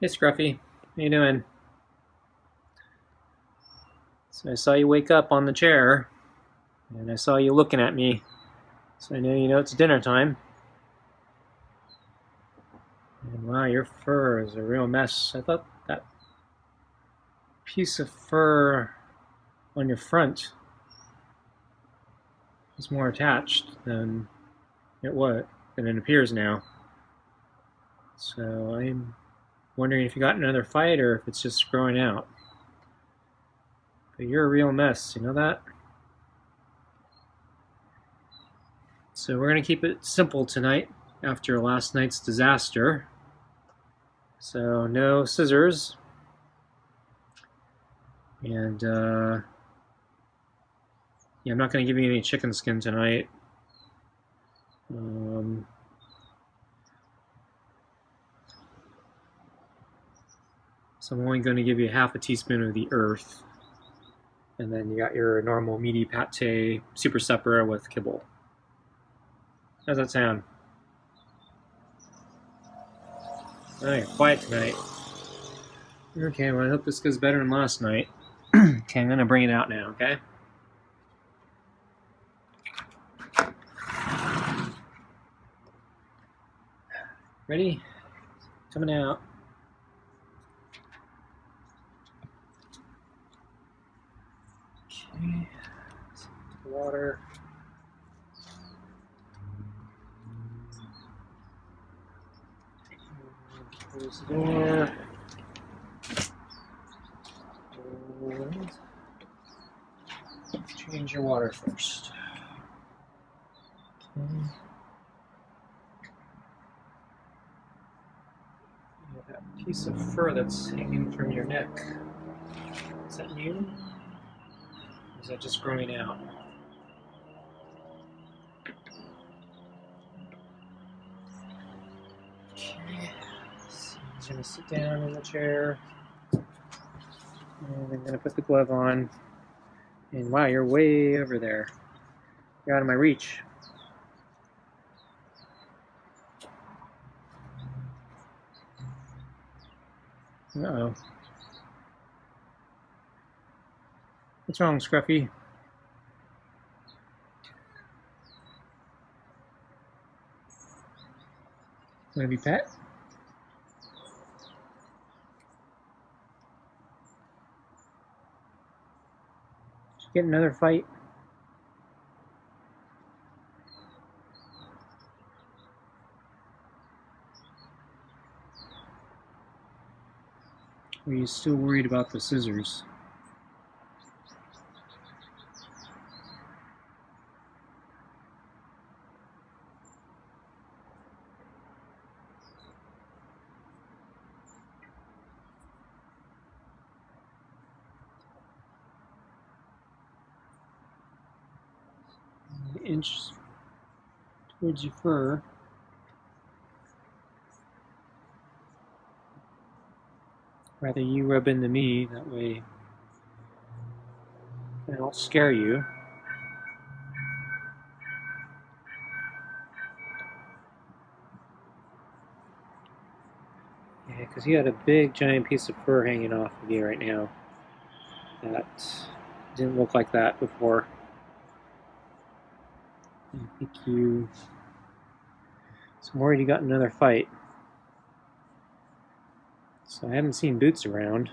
Hey Scruffy, how you doing? So I saw you wake up on the chair, and I saw you looking at me, so I know you know it's dinner time. And wow, your fur is a real mess. I thought that piece of fur on your front was more attached than it appears now. So I'm wondering if you got another fight or if it's just growing out. But you're a real mess, you know that? So we're gonna keep it simple tonight after last night's disaster. So no scissors, and yeah, I'm not going to give you any chicken skin tonight. So I'm only going to give you half a teaspoon of the earth, and then you got your normal meaty pate super supper with kibble. How's that sound? Oh, you're quiet tonight. Okay, well I hope this goes better than last night. Okay, I'm going to bring it out now, okay? Ready? Coming out. Okay. Water. Close the door. And change your water first. Okay. That piece of fur that's hanging from your neck. Is that new? Or is that just growing out? Okay. So I'm going to sit down in the chair. And I'm going to put the glove on. And wow, you're way over there. You're out of my reach. Uh-oh. What's wrong, Scruffy? Want to be pet? Did you get another fight? Or are you still worried about the scissors? An inch towards your fur. Rather you rub into me, that way I don't scare you. Yeah, because you had a big giant piece of fur hanging off of you right now. That didn't look like that before. I think you... So I'm worried you got another fight. So I haven't seen Boots around.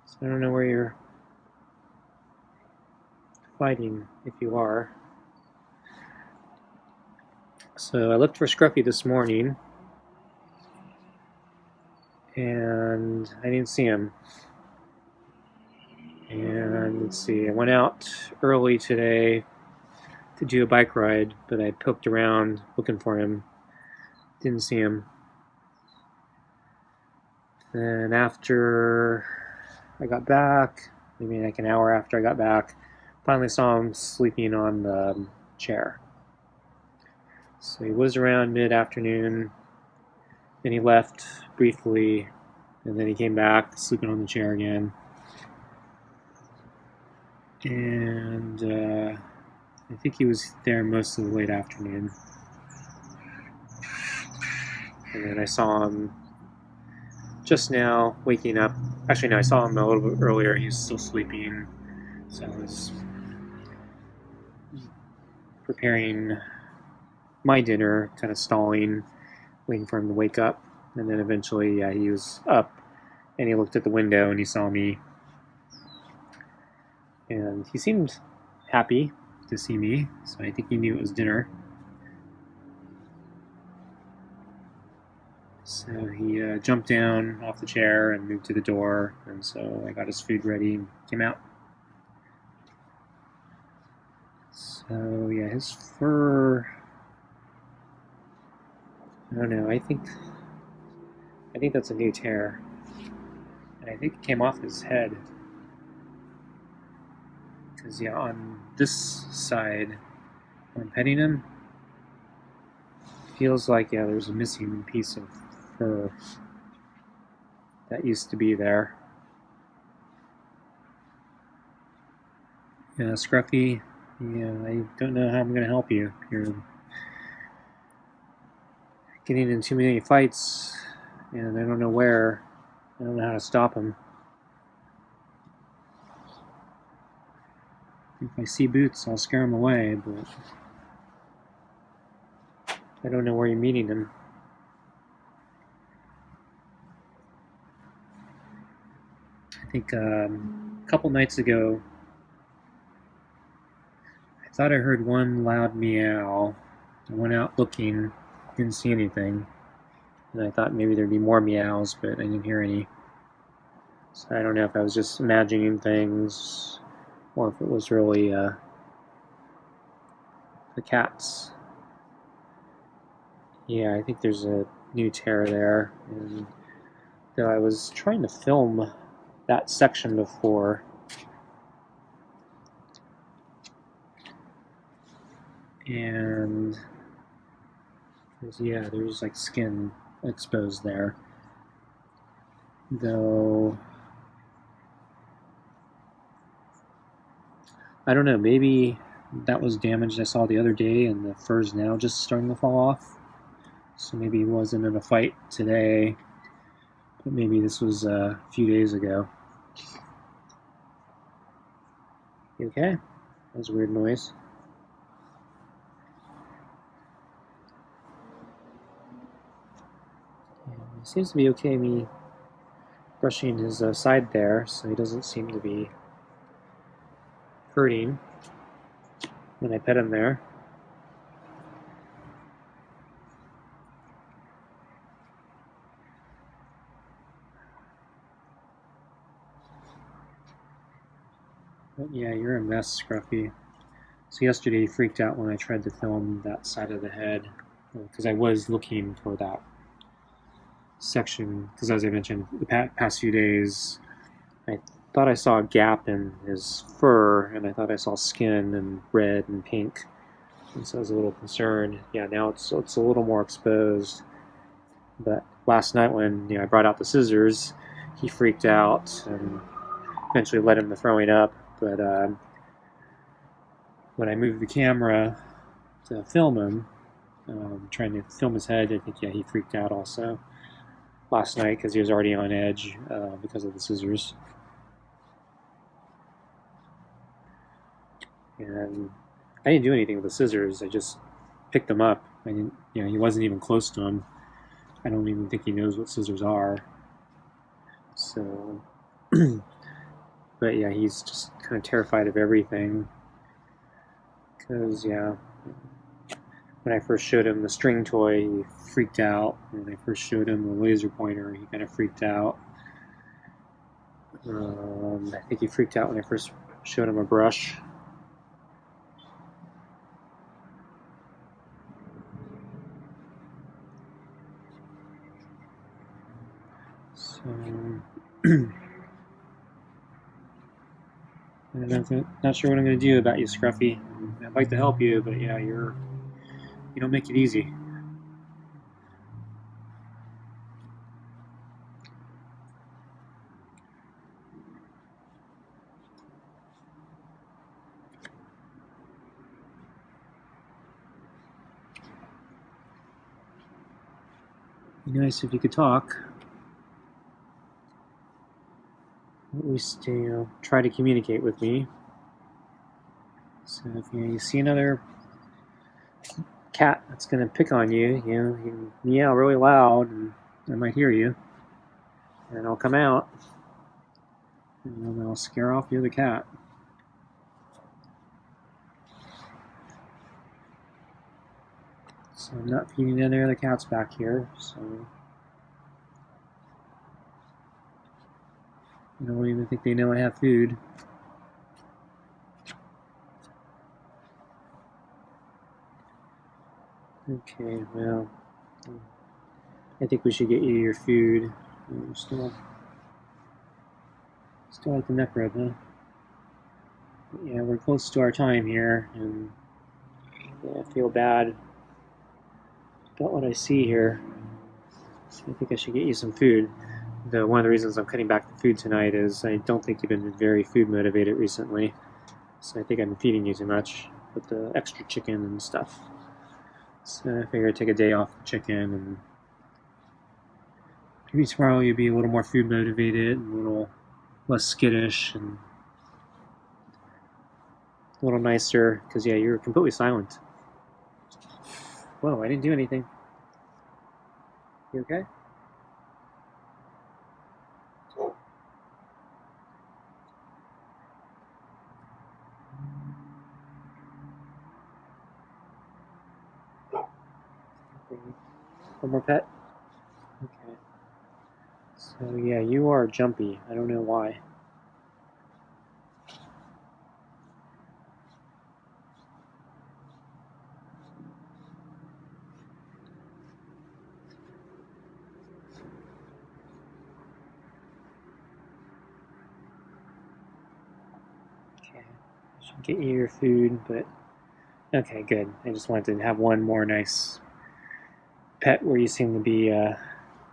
So I don't know where you're fighting, if you are. So I looked for Scruffy this morning, and I didn't see him. And let's see, I went out early today to do a bike ride, but I poked around looking for him. Didn't see him. Then after I got back, maybe like an hour after I got back, finally saw him sleeping on the chair. So he was around mid-afternoon, then he left briefly, and then he came back sleeping on the chair again. And I think he was there most of the late afternoon. And then I saw him just now waking up. Actually, no, I saw him a little bit earlier. He was still sleeping. So I was preparing my dinner, kind of stalling, waiting for him to wake up. And then eventually, yeah, he was up and he looked at the window and he saw me. And he seemed happy to see me, so I think he knew it was dinner. So he jumped down off the chair and moved to the door, and so I got his food ready and came out. So yeah, his fur, I don't know, I think that's a new tear. And I think it came off his head. Because yeah, on this side, when I'm petting him, it feels like, yeah, there's a missing piece of fur that used to be there. Yeah, Scruffy, yeah, I don't know how I'm going to help you. You're getting in too many fights, and I don't know where. I don't know how to stop him. If I see Boots, I'll scare him away, but I don't know where you're meeting him. I think a couple nights ago, I thought I heard one loud meow. I went out looking, didn't see anything, and I thought maybe there'd be more meows, but I didn't hear any. So I don't know if I was just imagining things, or if it was really the cats. Yeah, I think there's a new tear there, and though I was trying to film that section before, and yeah, there's like skin exposed there, though I don't know, maybe that was damaged I saw the other day and the fur's now just starting to fall off, so maybe he wasn't in a fight today, but maybe this was a few days ago. You okay? That was a weird noise. It seems to be okay me brushing his side there, so he doesn't seem to be hurting when I pet him there. But yeah, you're a mess, Scruffy. So yesterday he freaked out when I tried to film that side of the head, because I was looking for that section, because as I mentioned, the past few days, I thought I saw a gap in his fur, and I thought I saw skin and red and pink, and so I was a little concerned. Yeah, now it's a little more exposed. But last night when I brought out the scissors, he freaked out and eventually led him to throwing up. But when I moved the camera to film him, trying to film his head, I think, yeah, he freaked out also last night because he was already on edge because of the scissors. And I didn't do anything with the scissors. I just picked them up. I didn't, he wasn't even close to them. I don't even think he knows what scissors are. So, but yeah, he's just kind of terrified of everything. Because, yeah, when I first showed him the string toy, he freaked out. When I first showed him the laser pointer, he kind of freaked out. I think he freaked out when I first showed him a brush. So, I'm not sure what I'm going to do about you, Scruffy. I'd like to help you, but yeah, you don't make it easy. Be nice if you could talk. At least try to communicate with me. So if you see another cat that's gonna pick on you, you can meow really loud, and I might hear you, and I'll come out, and I'll scare off the other cat. So I'm not feeding any other cats back here, so I don't even think they know I have food. Okay, well, I think we should get you your food. You're still at the neck rub, huh? But yeah, we're close to our time here, and yeah, I feel bad about what I see here. So I think I should get you some food. One of the reasons I'm cutting back the food tonight is I don't think you've been very food motivated recently. So I think I've been feeding you too much with the extra chicken and stuff. So I figured I'd take a day off the chicken, and maybe tomorrow you'll be a little more food motivated and a little less skittish and a little nicer, because yeah, you're completely silent. Whoa, I didn't do anything. You okay? One more pet? Okay. So yeah, you are jumpy. I don't know why. Okay. I should get you your food, but okay, good. I just wanted to have one more nice pet where you seem to be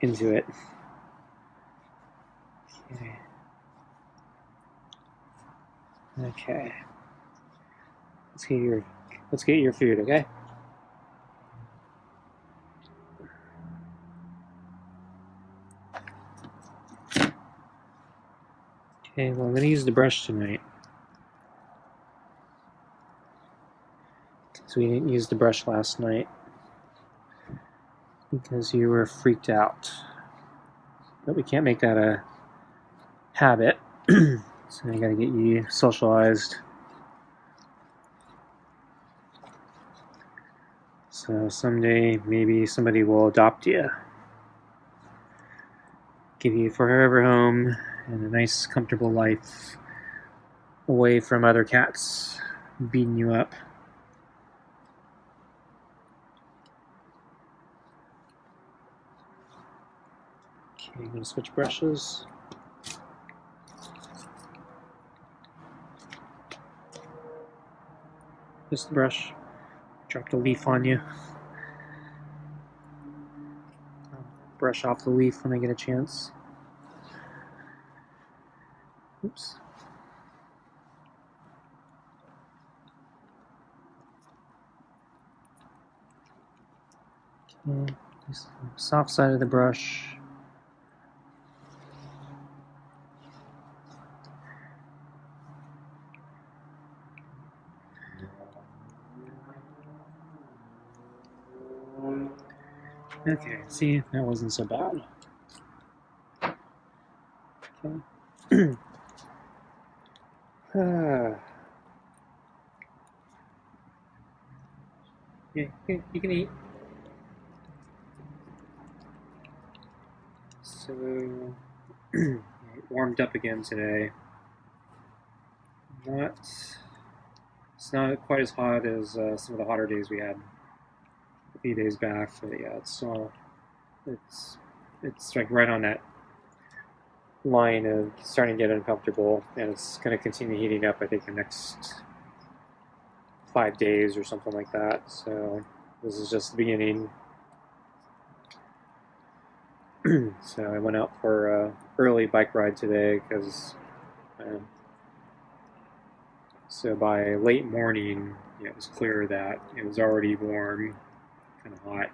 into it. Okay. Okay. Let's get your food, okay? Okay, well I'm gonna use the brush tonight. So we didn't use the brush last night because you were freaked out. But we can't make that a habit. So I gotta get you socialized. So someday maybe somebody will adopt you. Give you a forever home and a nice comfortable life away from other cats beating you up. Okay, I'm gonna switch brushes. This brush dropped a leaf on you. I'll brush off the leaf when I get a chance. Oops. Okay, this soft side of the brush. Okay, see, that wasn't so bad. Okay. Yeah, you can eat. So, it warmed up again today. It's not quite as hot as some of the hotter days we had a few days back, but yeah, it's like right on that line of starting to get uncomfortable, and it's going to continue heating up. I think the next 5 days or something like that. So this is just the beginning. So I went out for an early bike ride today because so by late morning it was clear that it was already warm, kind of hot,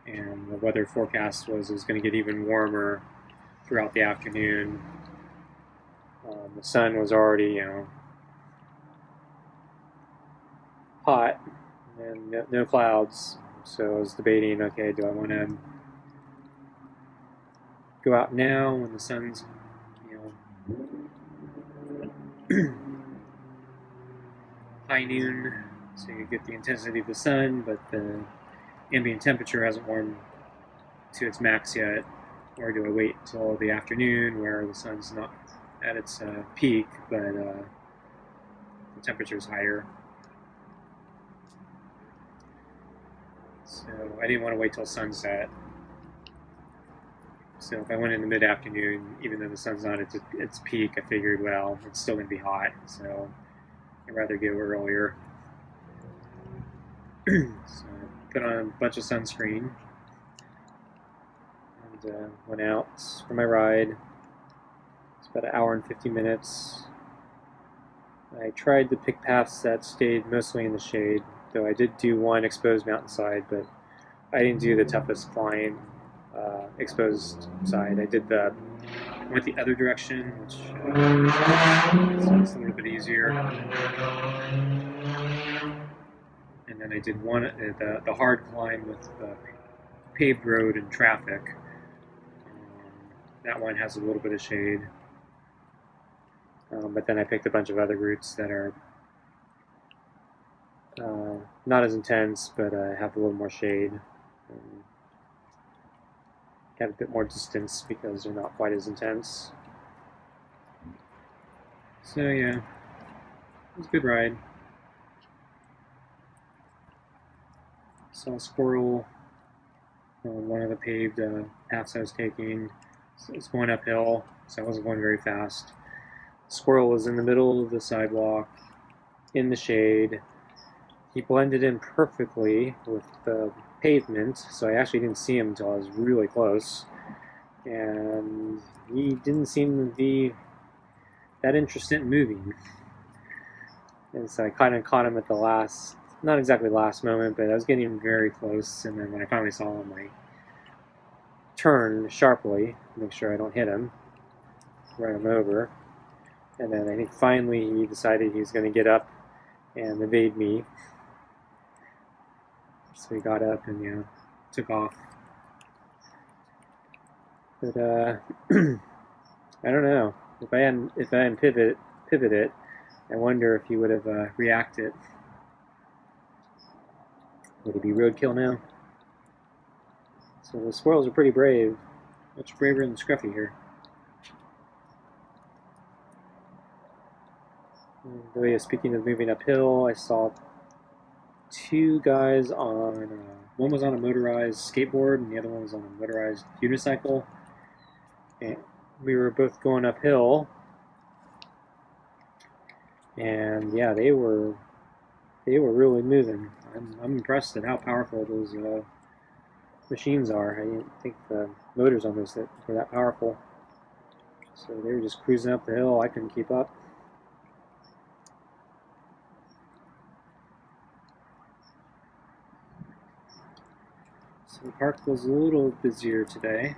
and the weather forecast was it was going to get even warmer throughout the afternoon. The sun was already, hot and no clouds, so I was debating, okay, do I want to go out now when the sun's, high noon, so you get the intensity of the sun, but the ambient temperature hasn't warmed to its max yet, or do I wait till the afternoon where the sun's not at its peak, but the temperature's higher. So I didn't want to wait till sunset. So if I went in the mid-afternoon, even though the sun's not at its peak, I figured, well, it's still going to be hot, so I'd rather go earlier. So I put on a bunch of sunscreen and went out for my ride. It's about an hour and 50 minutes. I tried to pick paths that stayed mostly in the shade, though I did do one exposed mountainside, but I didn't do the toughest climb exposed side. I went the other direction, which is a little bit easier. And then I did one the hard climb with the paved road and traffic. That one has a little bit of shade. But then I picked a bunch of other routes that are not as intense, but have a little more shade. Have a bit more distance because they're not quite as intense. So yeah, it was a good ride. Saw a squirrel on one of the paved paths I was taking. So it was going uphill, so I wasn't going very fast. The squirrel was in the middle of the sidewalk, in the shade. He blended in perfectly with the pavement, so I actually didn't see him until I was really close. And he didn't seem to be that interested in moving. And so I kind of caught him at the last, not exactly last moment, but I was getting very close. And then when I finally saw him, I turned sharply to make sure I don't hit him, run him over. And then I think finally he decided he was going to get up and evade me. So he got up and took off. But I don't know. If I hadn't pivoted, I wonder if he would have reacted. Would he be roadkill now? So the squirrels are pretty brave. Much braver than Scruffy here. And, speaking of moving uphill, I saw two guys on, one was on a motorized skateboard and the other one was on a motorized unicycle. And we were both going uphill. And yeah, they were really moving. I'm impressed at how powerful those machines are. I didn't think the motors on those were that powerful. So they were just cruising up the hill. I couldn't keep up. So the park was a little busier today.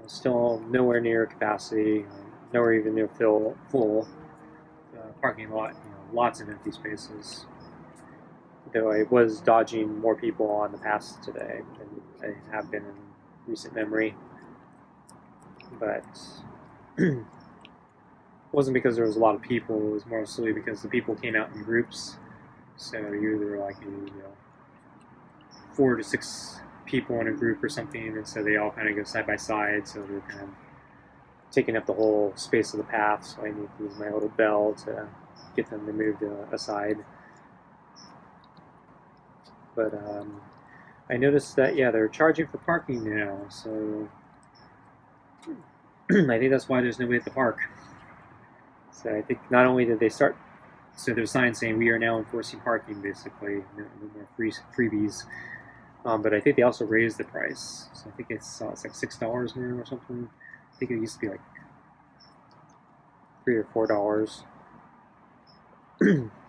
Still nowhere near capacity, nowhere even near full. Parking lot, lots of empty spaces. Though I was dodging more people on the pass today than I have been in recent memory. But it wasn't because there was a lot of people, it was mostly because the people came out in groups. So you're either like 4 to 6 people in a group or something, and so they all kind of go side by side, so they're kind of taking up the whole space of the path, so I need to use my little bell to get them to move aside. But I noticed that, they're charging for parking now, so I think that's why there's nobody at the park. So I think not only did they start, so there's signs saying we are now enforcing parking, basically, no more freebies. But I think they also raised the price. So I think it's like $6 now or something. I think it used to be like $3 or $4.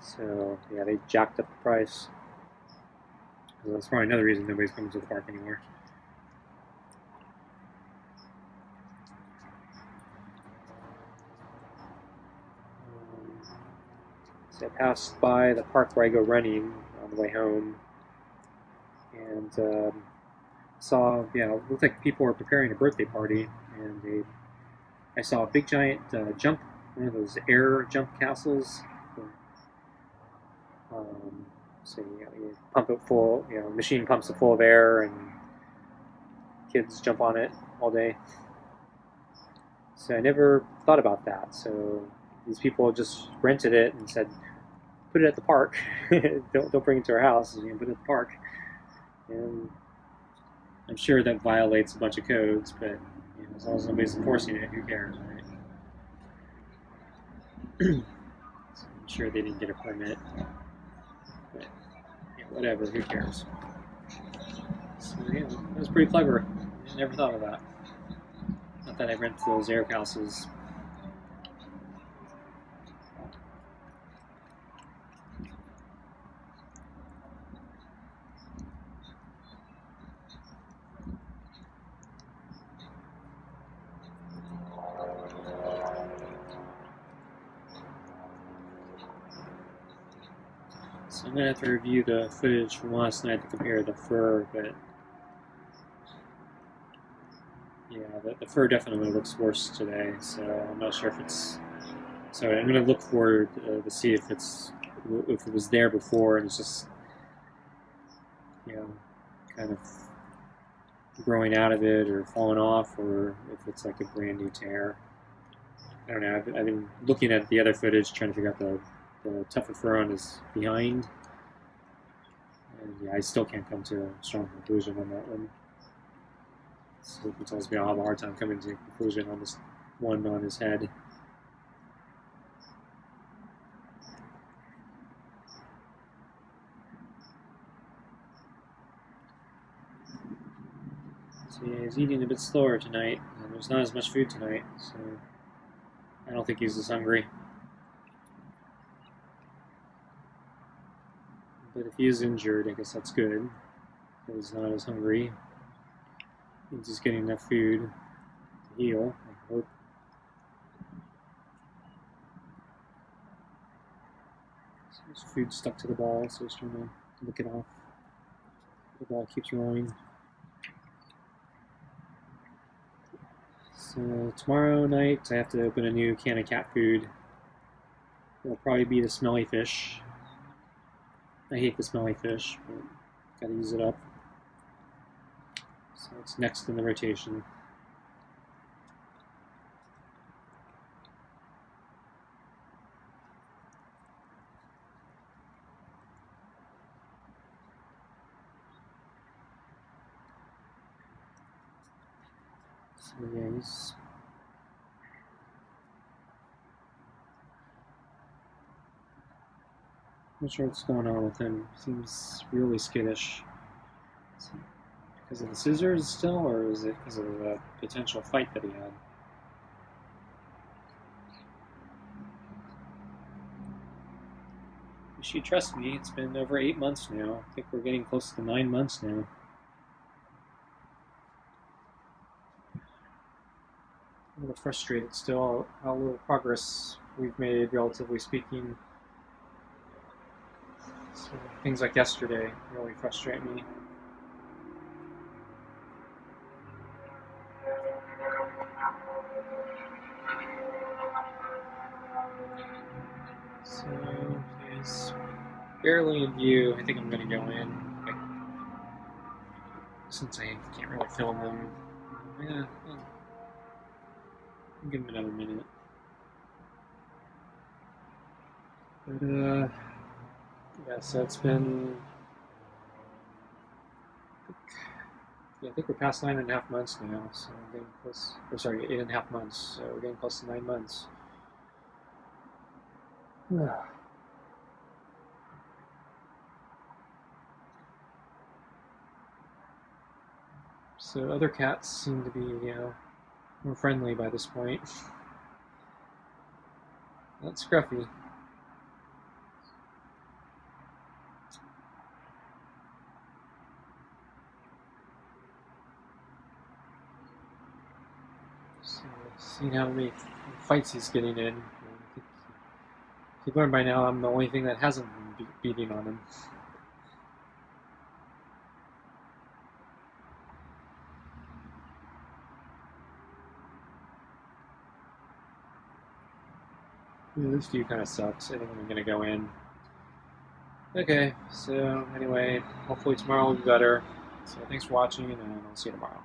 So yeah, they jacked up the price. So that's probably another reason nobody's coming to the park anymore. So I passed by the park where I go running on the way home, and saw, it looked like people were preparing a birthday party, and I saw a big giant one of those air jump castles. So you pump it full, machine pumps it full of air, and kids jump on it all day. So I never thought about that. So these people just rented it and said, put it at the park. don't bring it to our house. Put it at the park. And I'm sure that violates a bunch of codes, but as long as nobody's enforcing it, who cares, right? So I'm sure they didn't get a permit, but whatever, who cares? So it was pretty clever. I never thought of that. Not that I rent those air castles. So I'm going to have to review the footage from last night to compare the fur, but yeah, the fur definitely looks worse today, so I'm not sure if it's... So I'm going to look forward to see if it was there before and it's just, kind of growing out of it or falling off, or if it's like a brand new tear. I don't know, I've been looking at the other footage trying to figure out the tougher fur on his behind. And I still can't come to a strong conclusion on that one. Sleepy tells me I'll have a hard time coming to a conclusion on this one on his head. So he's eating a bit slower tonight, and there's not as much food tonight, so I don't think he's as hungry. But if he is injured, I guess that's good. He's not as hungry. He's just getting enough food to heal, I hope. So there's food stuck to the ball, so he's trying to lick it off. The ball keeps rolling. So tomorrow night I have to open a new can of cat food. It'll probably be the smelly fish. I hate the smelly fish, but gotta use it up. So it's next in the rotation. So yeah, he's... I'm not sure what's going on with him. Seems really skittish. Because of the scissors still, or is it because of the potential fight that he had? You should trust me, it's been over 8 months now. I think we're getting close to 9 months now. A little frustrated still how little progress we've made, relatively speaking. So things like yesterday really frustrate me. So he's barely in view. I think I'm going to go in. Since I can't really film him, yeah, I'll give him another minute. But yeah, so it's been... I think we're past 9.5 months now, so we're getting close. Or sorry, 8.5 months, so we're getting close to 9 months. So other cats seem to be, more friendly by this point. That's Scruffy. Seeing how many fights he's getting in. You've learned by now I'm the only thing that hasn't been beating on him. This view kind of sucks. I think I'm going to go in. Okay, so anyway, hopefully tomorrow will be better. So thanks for watching, and I'll see you tomorrow.